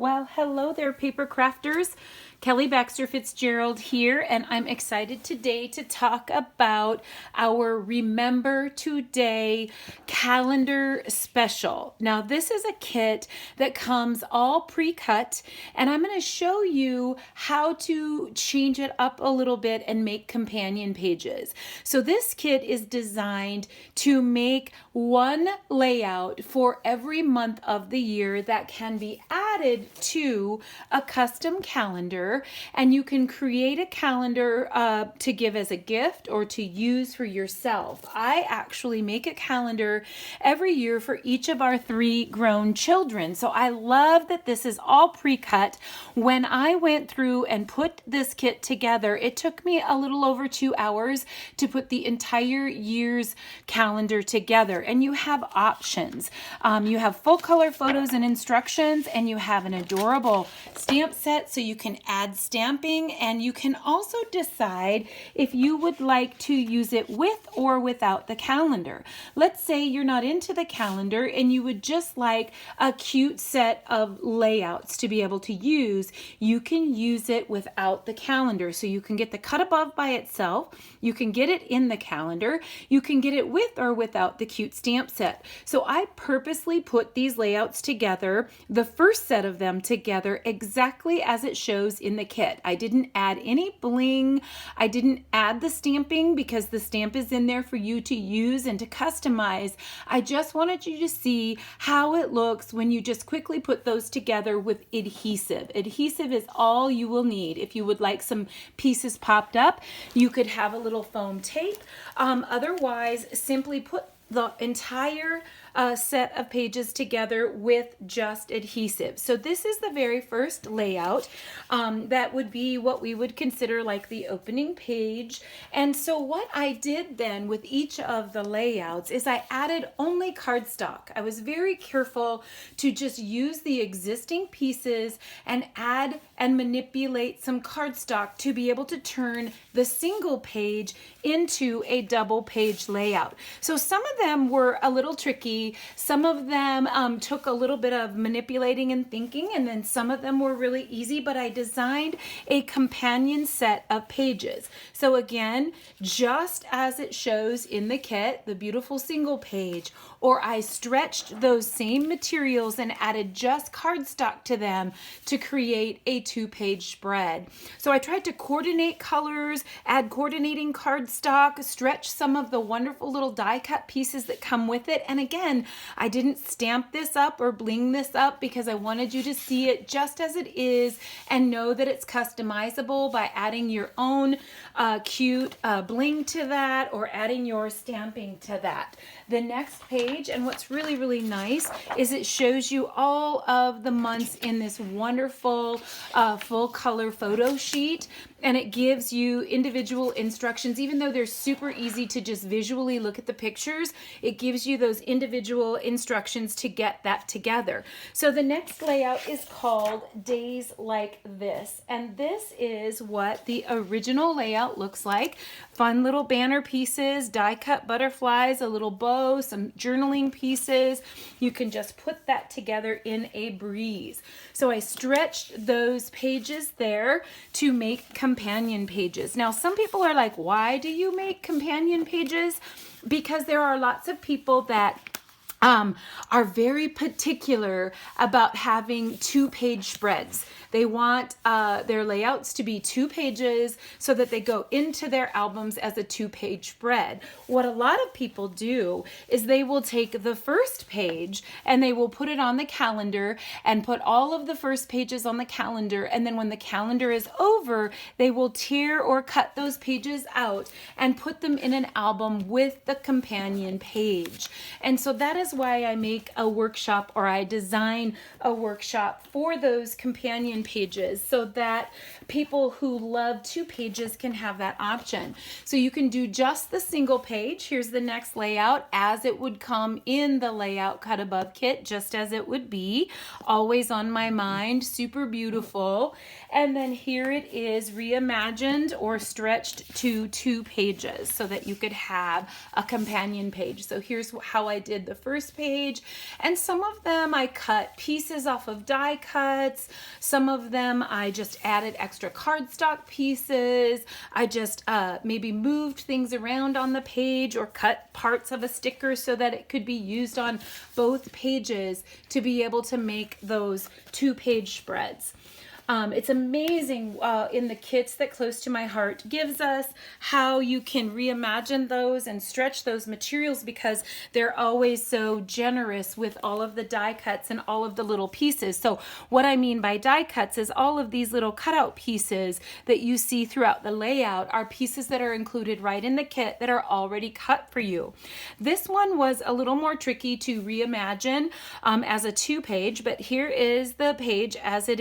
Well, hello there, paper crafters. Kelly Baxter-Fitzgerald here, and I'm excited today to talk about our Remember Today calendar special. Now, this is a kit that comes all pre-cut, and I'm going to show you how to change it up a little bit and make companion pages. So this kit is designed to make one layout for every month of the year that can be added to a custom calendar, and you can create a calendar to give as a gift or to use for yourself. I actually make a calendar every year for each of our 3 grown children. So I love that this is all pre-cut. When I went through and put this kit together, it took me a little over 2 hours to put the entire year's calendar together. And you have options. You have full color photos and instructions, and you have an adorable stamp set so you can add stamping, and you can also decide if you would like to use it with or without the calendar. Let's say you're not into the calendar and you would just like a cute set of layouts to be able to use. You can use it without the calendar. So you can get the cut above by itself, you can get it in the calendar, you can get it with or without the cute stamp set. So I purposely put these layouts together, the first set of them together, exactly as it shows in the kit. I didn't add any bling. I didn't add the stamping because the stamp is in there for you to use and to customize. I just wanted you to see how it looks when you just quickly put those together with adhesive. Adhesive is all you will need. If you would like some pieces popped up, you could have a little foam tape. Otherwise, simply put the entire set of pages together with just adhesive. So this is the very first layout. That would be what we would consider like the opening page. And so what I did then with each of the layouts is I added only cardstock. I was very careful to just use the existing pieces and add and manipulate some cardstock to be able to turn the single page into a double page layout. So some of them were a little tricky. Some of them took a little bit of manipulating and thinking, and then some of them were really easy, but I designed a companion set of pages. So again, just as it shows in the kit, the beautiful single page, or I stretched those same materials and added just cardstock to them to create a 2-page spread. So I tried to coordinate colors, add coordinating cardstock, stretch some of the wonderful little die cut pieces that come with it. And again, I didn't stamp this up or bling this up because I wanted you to see it just as it is and know that it's customizable by adding your own cute bling to that or adding your stamping to that. The next page, and what's really, really nice, is it shows you all of the months in this wonderful full color photo sheet, and it gives you individual instructions. Even though they're super easy to just visually look at the pictures, it gives you those individual instructions to get that together. So the next layout is called Days Like This, and this is what the original layout looks like. Fun little banner pieces, die cut butterflies, a little bow, some journaling pieces. You can just put that together in a breeze. So I stretched those pages there to make companion pages. Now, some people are like, why do you make companion pages? Because there are lots of people that are very particular about having 2-page spreads. They want their layouts to be 2 pages so that they go into their albums as a 2-page spread. What a lot of people do is they will take the first page and they will put it on the calendar and put all of the first pages on the calendar, and then when the calendar is over, they will tear or cut those pages out and put them in an album with the companion page. And so that is why I make a workshop, or I design a workshop for those companion pages so that people who love 2 pages can have that option. So you can do just the single page. Here's the next layout as it would come in the layout cut above kit, just as it would be, always on my mind, super beautiful. And then here it is reimagined or stretched to 2 pages so that you could have a companion page. So here's how I did the first first page. And some of them I cut pieces off of die cuts. Some of them I just added extra cardstock pieces. I just maybe moved things around on the page or cut parts of a sticker so that it could be used on both pages to be able to make those 2-page spreads. It's amazing in the kits that Close to My Heart gives us how you can reimagine those and stretch those materials, because they're always so generous with all of the die cuts and all of the little pieces. So what I mean by die cuts is all of these little cutout pieces that you see throughout the layout are pieces that are included right in the kit that are already cut for you. This one was a little more tricky to reimagine as a 2-page, but here is the page as it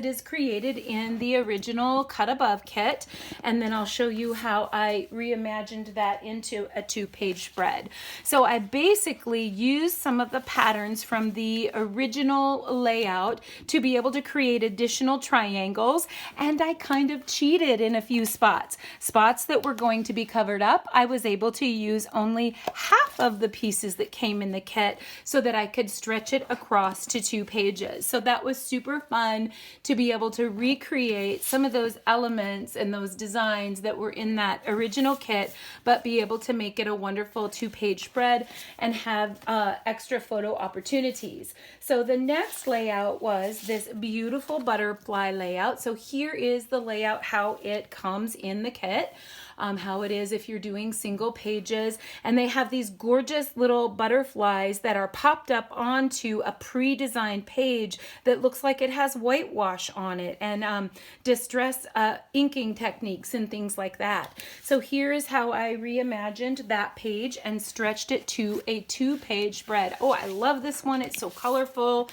is created in the original Cut Above kit, and then I'll show you how I reimagined that into a 2-page spread. So I basically used some of the patterns from the original layout to be able to create additional triangles, and I kind of cheated in a few spots. Spots that were going to be covered up, I was able to use only half of the pieces that came in the kit so that I could stretch it across to 2 pages. So that was super fun to be able to recreate some of those elements and those designs that were in that original kit, but be able to make it a wonderful 2-page spread and have extra photo opportunities. So the next layout was this beautiful butterfly layout. So here is the layout, how it comes in the kit. How it is if you're doing single pages, and they have these gorgeous little butterflies that are popped up onto a pre-designed page that looks like it has whitewash on it, and distress inking techniques and things like that. So here is how I reimagined that page and stretched it to a 2-page spread. Oh, I love this one. It's so colorful.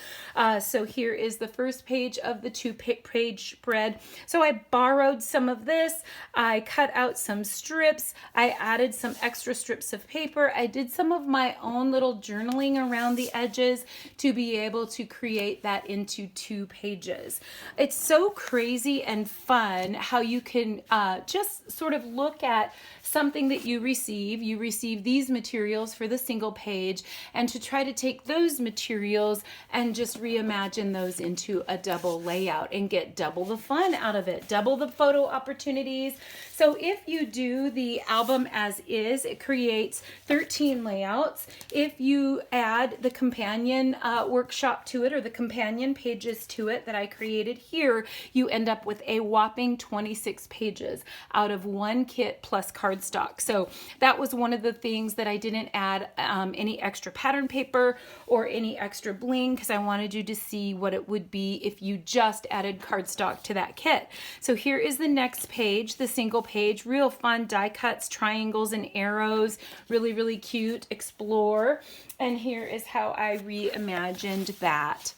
So here is the first page of the 2-page spread. So I borrowed some of this. I cut out some strips. I added some extra strips of paper. I did some of my own little journaling around the edges to be able to create that into 2 pages. It's so crazy and fun how you can just sort of look at something that you receive these materials for the single page, and to try to take those materials and just reimagine those into a double layout and get double the fun out of it, double the photo opportunities. So if you do the album as is, it creates 13 layouts. If you add the companion workshop to it, or the companion pages to it that I created here, you end up with a whopping 26 pages out of one kit plus cardstock. So that was one of the things that I didn't add any extra pattern paper or any extra bling, because I wanted you to see what it would be if you just added cardstock to that kit. So here is the next page, the single page, real fun die cuts, triangles and arrows, really, really cute. Explore. And here is how I reimagined that.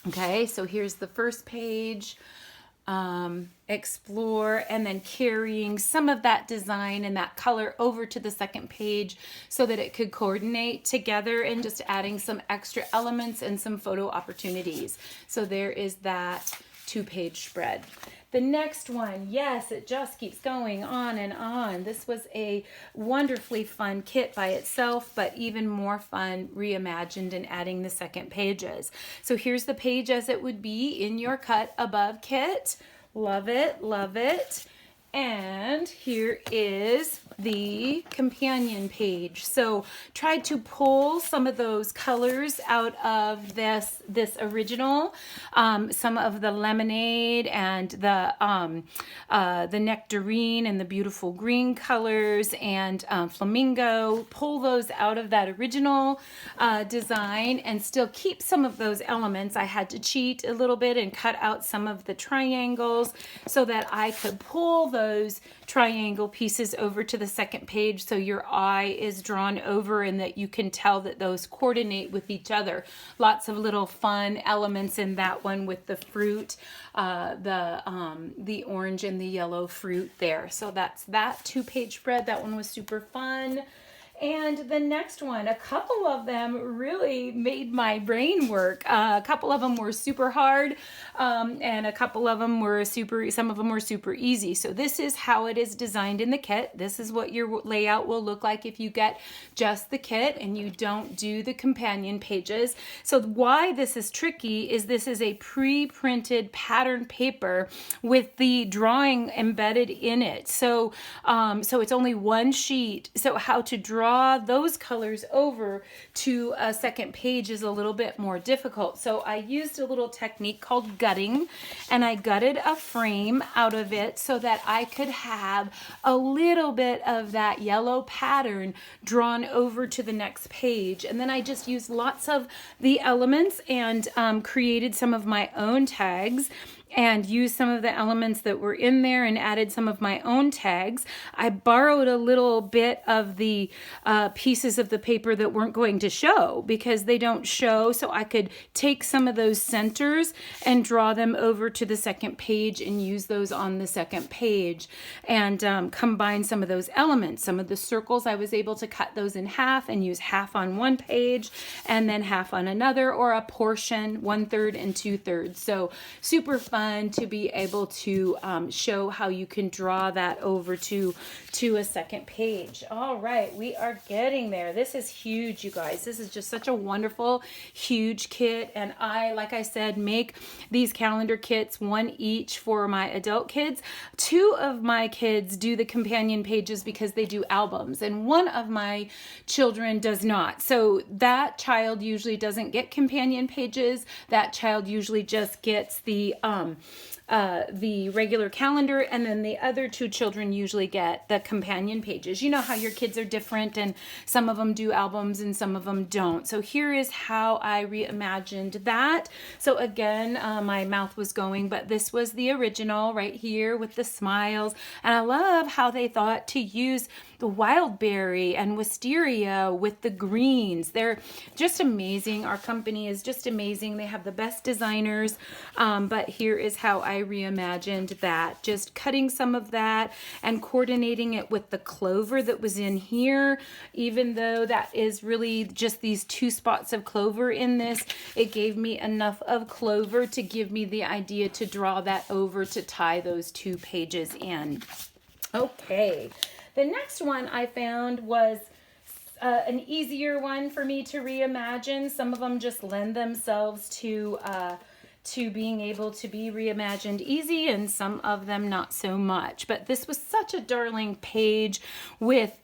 Okay, so here's the first page. Explore, and then carrying some of that design and that color over to the second page so that it could coordinate together, and just adding some extra elements and some photo opportunities. So there is that 2-page spread. The next one, yes, it just keeps going on and on. This was a wonderfully fun kit by itself, but even more fun reimagined and adding the second pages. So here's the page as it would be in your Cut Above kit. Love it, love it. And here is the companion page. So tried to pull some of those colors out of this original, some of the lemonade and the nectarine and the beautiful green colors and flamingo. Pull those out of that original design and still keep some of those elements. I had to cheat a little bit and cut out some of the triangles so that I could pull those triangle pieces over to the second page so your eye is drawn over and that you can tell that those coordinate with each other. Lots of little fun elements in that one with the fruit, the orange and the yellow fruit there. So that's that 2-page spread. That one was super fun. And the next one, a couple of them really made my brain work. A couple of them were super hard, and a couple of them were some of them were super easy. So this is how it is designed in the kit. This is what your layout will look like if you get just the kit and you don't do the companion pages. So why this is tricky is this is a pre-printed pattern paper with the drawing embedded in it. So it's only one sheet. So how to draw those colors over to a second page is a little bit more difficult. So I used a little technique called gutting, and I gutted a frame out of it so that I could have a little bit of that yellow pattern drawn over to the next page. And then I just used lots of the elements and created some of my own tags and used some of the elements that were in there and added some of my own tags. I borrowed a little bit of the pieces of the paper that weren't going to show because they don't show, so I could take some of those centers and draw them over to the second page and use those on the second page and combine some of those elements. Some of the circles, I was able to cut those in half and use half on one page and then half on another, or a portion, 1/3 and 2/3. So super fun to be able to show how you can draw that over to a second page. All right, we are getting there. This is huge, you guys. This is just such a wonderful, huge kit. And I, like I said, make these calendar kits, one each for my adult kids. 2 of my kids do the companion pages because they do albums, and 1 of my children does not. So that child usually doesn't get companion pages. That child usually just gets the regular calendar, and then the other 2 children usually get the companion pages. You know how your kids are different, and some of them do albums and some of them don't. So here is how I reimagined that. So again, my mouth was going, but this was the original right here with the smiles. And I love how they thought to use the wildberry and wisteria with the greens. They're just amazing. Our company is just amazing. They have the best designers. But here is how I reimagined that. Just cutting some of that and coordinating it with the clover that was in here. Even though that is really just these 2 spots of clover in this, it gave me enough of clover to give me the idea to draw that over to tie those 2 pages in. Okay. The next one I found was an easier one for me to reimagine. Some of them just lend themselves to being able to be reimagined easy, and some of them not so much. But this was such a darling page with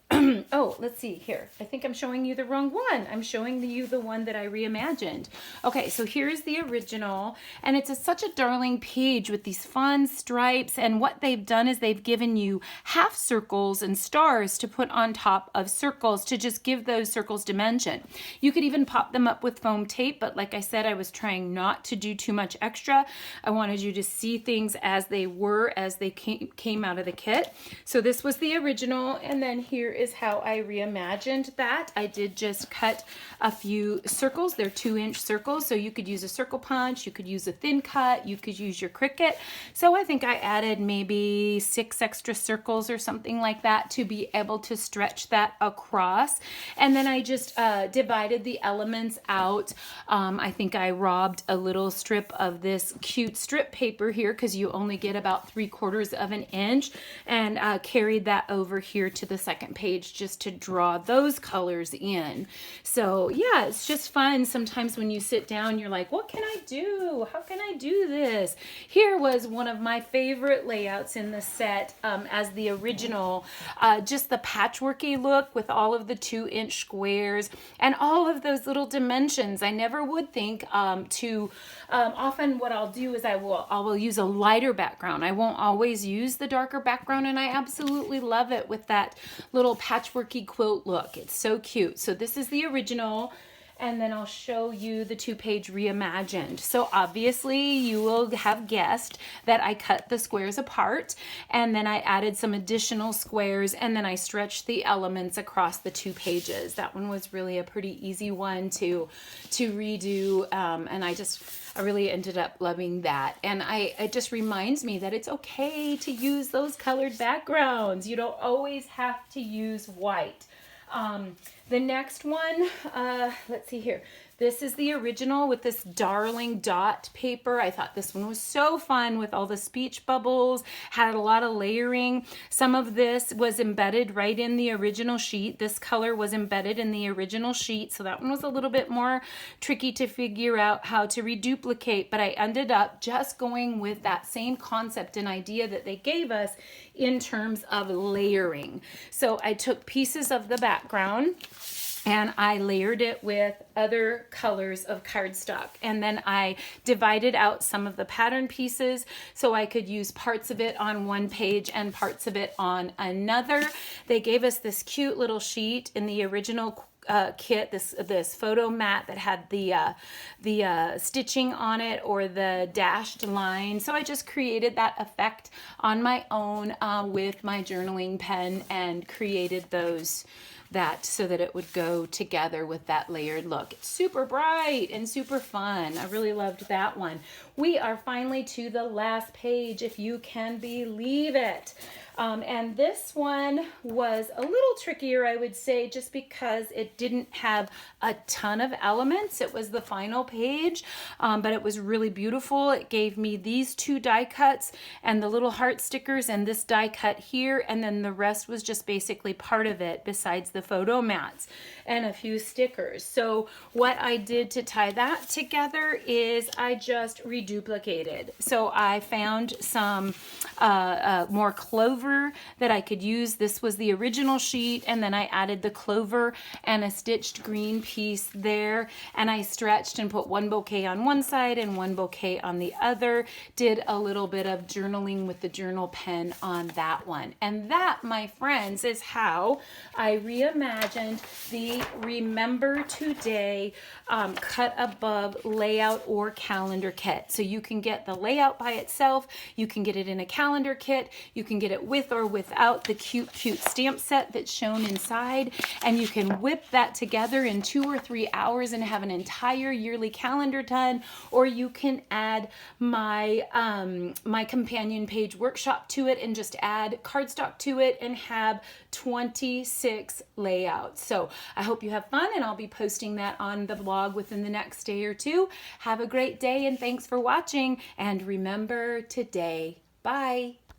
oh, let's see here. I think I'm showing you the wrong one. I'm showing you the one that I reimagined. Okay, so here's the original, and it's such a darling page with these fun stripes, and what they've done is they've given you half circles and stars to put on top of circles to just give those circles dimension. You could even pop them up with foam tape, but like I said, I was trying not to do too much extra. I wanted you to see things as they were, as they came out of the kit. So this was the original, and then here is how I reimagined that. I did just cut a few circles. They're 2-inch circles, so you could use a circle punch, you could use a thin cut, you could use your Cricut. So I think I added maybe 6 extra circles or something like that to be able to stretch that across. And then I just divided the elements out. I think I robbed a little strip of this cute strip paper here because you only get about 3/4 of an inch, and carried that over here to the second page just to draw those colors in. So yeah, it's just fun. Sometimes when you sit down, you're like, what can I do? How can I do this? Here was one of my favorite layouts in the set as the original, just the patchworky look with all of the 2-inch squares and all of those little dimensions. I never would think often what I'll do is I will use a lighter background. I won't always use the darker background, and I absolutely love it with that little patchworky quilt look. It's so cute. So this is the original, and then I'll show you the 2-page reimagined. So obviously you will have guessed that I cut the squares apart, and then I added some additional squares, and then I stretched the elements across the 2 pages. That one was really a pretty easy one to redo, and I really ended up loving that. And it just reminds me that it's okay to use those colored backgrounds. You don't always have to use white. The next one, let's see here. This is the original with this darling dot paper. I thought this one was so fun with all the speech bubbles, had a lot of layering. Some of this was embedded right in the original sheet. This color was embedded in the original sheet, so that one was a little bit more tricky to figure out how to reduplicate, but I ended up just going with that same concept and idea that they gave us in terms of layering. So I took pieces of the background and I layered it with other colors of cardstock. And then I divided out some of the pattern pieces so I could use parts of it on one page and parts of it on another. They gave us this cute little sheet in the original kit, this photo mat that had the stitching on it or the dashed line. So I just created that effect on my own with my journaling pen and created that so that it would go together with that layered look. It's super bright and super fun. I really loved that one. We are finally to the last page, if you can believe it. And this one was a little trickier, I would say, just because it didn't have a ton of elements. It was the final page, but it was really beautiful. It gave me these two die cuts and the little heart stickers and this die cut here, and then the rest was just basically part of it besides the photo mats and a few stickers. So what I did to tie that together is I just reduplicated. So I found some more clover that I could use. This was the original sheet, and then I added the clover and a stitched green piece there, and I stretched and put one bouquet on one side and one bouquet on the other. Did a little bit of journaling with the journal pen on that one. And that, my friends, is how I reimagined the Remember Today cut above layout or calendar kit. So you can get the layout by itself, you can get it in a calendar kit, you can get it with or without the cute stamp set that's shown inside, and you can whip that together in 2 or 3 hours and have an entire yearly calendar done. Or you can add my my companion page workshop to it and just add cardstock to it and have 26 layouts. So I hope you have fun, and I'll be posting that on the blog within the next day or two. Have a great day, and thanks for watching, and remember today. Bye.